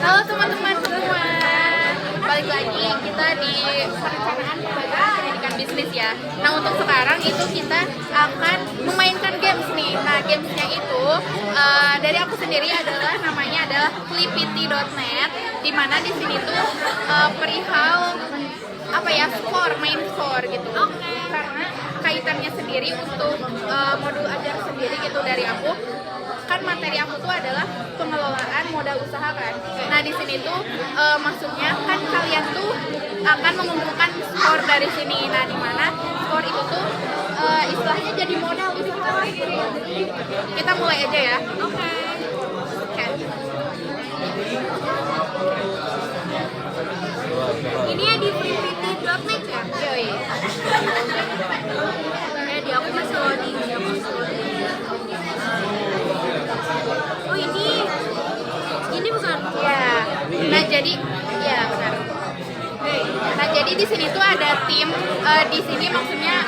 Halo teman-teman semua, balik lagi kita di perencanaan pembagian pendidikan bisnis ya. Nah untuk sekarang itu kita akan memainkan games nih. Nah gamesnya itu dari aku sendiri namanya adalah Flipity.net, dimana di sini tuh perihal skor, main skor gitu. Karena kaitannya sendiri untuk modul ajar sendiri gitu dari aku. Kan materi aku tuh adalah pengelolaan modal usaha kan. Nah di sini tuh maksudnya kan kalian tuh akan mengumpulkan skor dari sini. Nah di mana skor itu tuh istilahnya jadi modal usaha. Kita mulai aja ya. Oke. Ini ya di freepity.net ya? Yoi. Di aku masih loading. Oh ini bukan? Ya. Nah jadi, ya benar. Nah jadi di sini tuh ada tim. Di sini maksudnya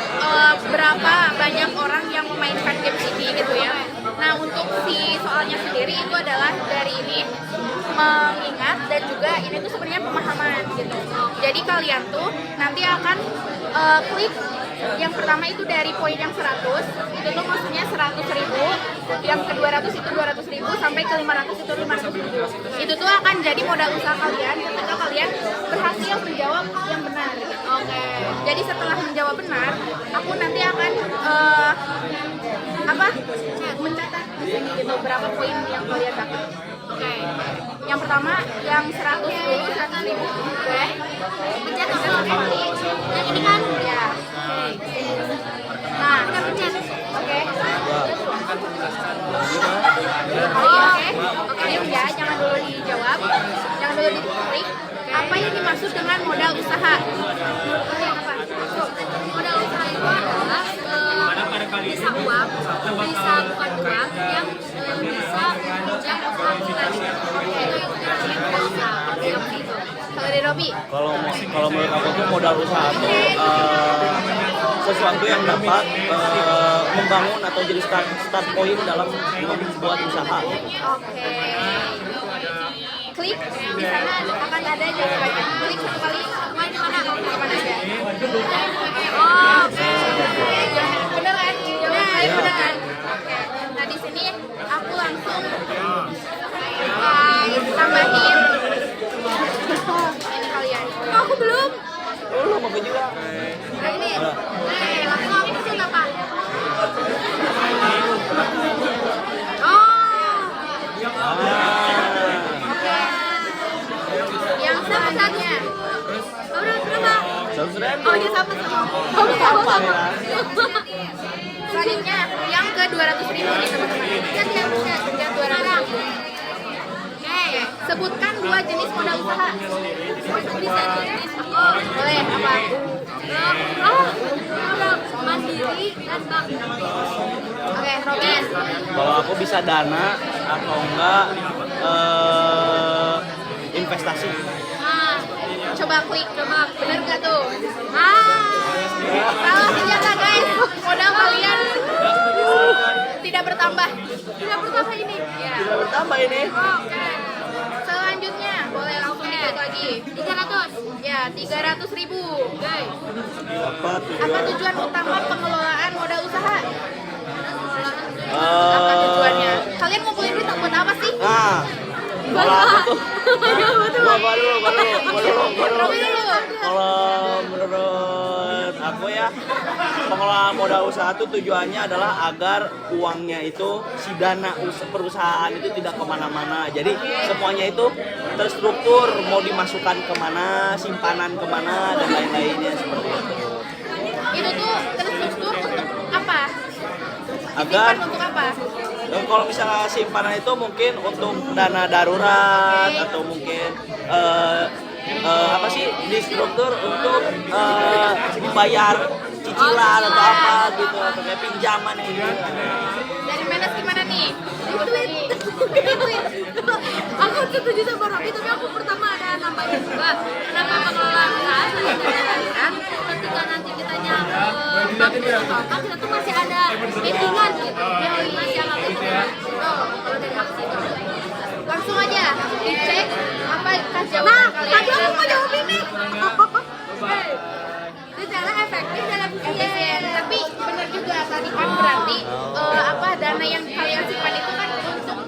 berapa banyak orang yang memainkan game ini gitu ya. Nah untuk si soalnya sendiri itu adalah dari ini mengingat dan juga ini tuh sebenarnya pemahaman gitu. Jadi kalian tuh nanti akan klik yang pertama itu dari poin yang 100, itu tuh maksudnya 100.000, yang ke 200 itu 200.000, sampai ke 500 itu 500.000. Itu tuh akan jadi modal usaha kalian ketika kalian berhasil menjawab yang benar. Oke. Jadi setelah menjawab benar, aku nanti akan mencatat di sini gitu berapa poin yang kalian dapat. Oke. Yang pertama yang 100 dulu, 100.000. Oke. Pencet kali. Yang ini kan? Ya. Oke. Nah, kita pencet. Oke. Oke, diam ya, jangan dulu dijawab. Jangan dulu diklik. Apa yang dimaksud dengan modal usaha? Apa? Modal usaha itu adalah bisa uang, bisa bukan uang yang bisa menunjang usaha kita. Kalau dari Robi? Kalau menurut aku tuh modal usaha tuh sesuatu yang dapat membangun atau jadi start point dalam membuat usaha. Oke. Klik di sana akan ada jawabannya. Klik satu kali. Main mana? Mana aja? Oh, oke. Bener kan? Bener kan? Oke. Nah di sini aku langsung tambahin ini kalian. Oh, aku belum. Lu mau juga? Nah ini. Langsung aku pencet apa? Yang satu-satunya. Berapa? 100.000. Oh, dia sama. Selanjutnya yang ke 200.000 nih teman-teman. Yang 200. Oke, sebutkan 2 jenis modal usaha. Bisa jenis. Oh, boleh apa? Modal mandiri dan bank. Oke, Robin. Kalau aku bisa dana atau enggak investasi. Nah, coba klik, bener nggak tuh? Salah ternyata guys, modal kalian tidak bertambah. Tidak bertambah ini. Ya. Tidak bertambah ini. Oke. Selanjutnya boleh langsung diklik lagi. 300. Ya, 300.000. Guys. Apa tujuan utama pengelolaan modal usaha? Apa tujuannya? Kalian ngumpulin duit buat apa sih? Nah, kalau aku tuh, kalau menurut aku ya, pengelolaan modal usaha itu tujuannya adalah agar uangnya itu si dana perusahaan itu tidak kemana-mana. Jadi semuanya itu terstruktur, mau dimasukkan kemana, simpanan kemana dan lain-lainnya seperti itu. Itu tuh terstruktur untuk apa? Agar untuk apa? kalau misalnya simpanan itu mungkin untuk dana darurat atau mungkin distruktur untuk bayar cicilan atau apa gitu atau kayak pinjaman gitu. Dari mana gimana nih? Tweet. Aku setuju sama Robi, tapi aku pertama ada nambahin juga. Kenapa pengelolaan usaha sudah dijalankan? Ketika nanti kitanya bank apa kita tuh masih ada meetingan gitu. Masih ada meetingan. Kalau dari aku sih langsung aja dicek dana yang kalian simpan itu kan untuk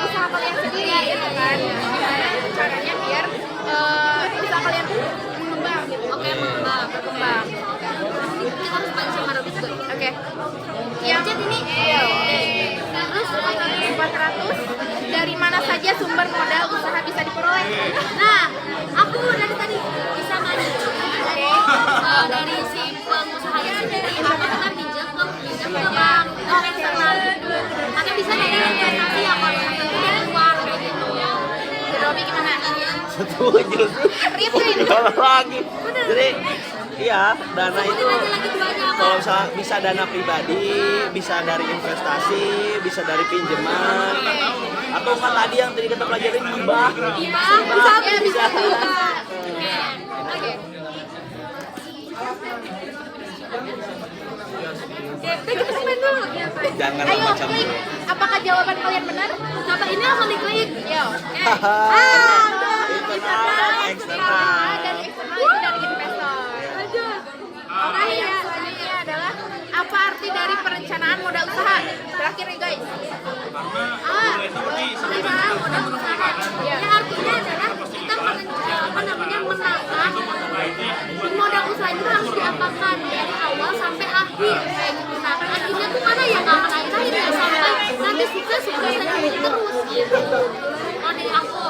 usaha kalian sendiri gitu kan. Gimana caranya biar usaha kalian tuh mengembang gitu. Oke, berkembang. Kita harus bagi sama Robi juga. Oke. Yang ini terus 400 dari mana saja sumber modal usaha bisa diperoleh? Nah, aku dari tadi bisa nggak dari si pengusahanya sendiri atau kita pinjam ke bank eksternal gitu. Atau bisa dari investasi ya kalau dari luar kayak gitu. Robi gimana? Setuju. Kalau lagi. Jadi iya, dana itu kalau bisa dana pribadi, bisa dari investasi, bisa dari pinjaman, atau kan tadi yang tadi kita pelajarin hibah. Bisa. Oke. Jangan Ayo, macam klik. itu. Apakah jawaban kalian benar? Coba ini aku klik. Yo. Internal, eksternal. Dari eksternal itu dari investor. Oke, yang selanjutnya adalah apa arti dari perencanaan modal usaha? Terakhir nih guys. Perencanaan modal usaha. Ya. Ya artinya adalah kita menata modal usaha itu harus diapakan dari awal sampai akhir kayak gitu. Nah, akhirnya tuh mana ya nggak akan akhir ya sampai nanti sukses terus gitu. Kalau dari aku.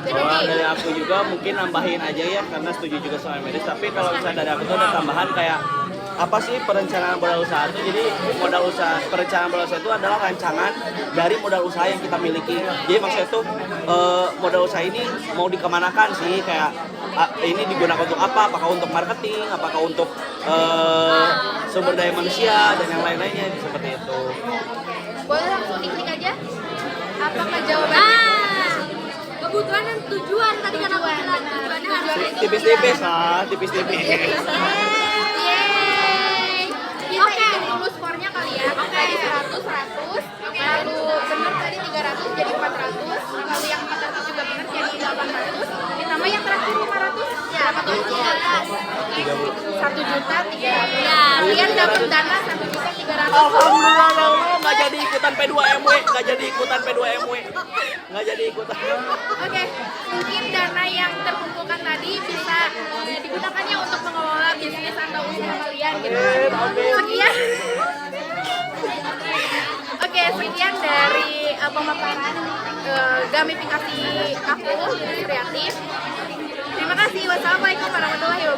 Kalau dari aku juga mungkin nambahin aja ya karena setuju juga sama Medis. Tapi kalau misalnya dari aku tuh ada tambahan kayak apa sih perencanaan modal usaha itu? Jadi perencanaan modal usaha itu adalah rancangan dari modal usaha yang kita miliki. Jadi maksudnya tuh modal usaha ini mau dikemanakan sih, kayak ini digunakan untuk apa? Apakah untuk marketing? Apakah untuk sumber daya manusia dan yang lain-lainnya seperti itu. Boleh langsung diklik aja. Apakah jawabannya? Kebutuhan dan tujuan tadi kan aku bilang tujuannya harus Tipis-tipis lah, tipis-tipis. Oke, dulu skornya kali ya. Tadi 100, 100. Lalu benar tadi 300 jadi 400. Lalu yang 400 juga benar jadi 800. Ditambah yang terakhir 500. Ya, berapa tuh? 1 juta 300. Ya, kalian dapat dana 1 juta 300. Alhamdulillah, Allah nggak jadi ikutan P2MW, nggak jadi ikutan P2MW, nggak jadi ikutan. Oke, mungkin dana yang terkumpulkan tadi bisa digunakannya untuk mengelola bisnis atau usaha kalian gitu. Sekian. Oke, sekian dari pemaparan gamifikasi aku kreatif. Terima kasih. Wassalamualaikum warahmatullahi wabarakatuh.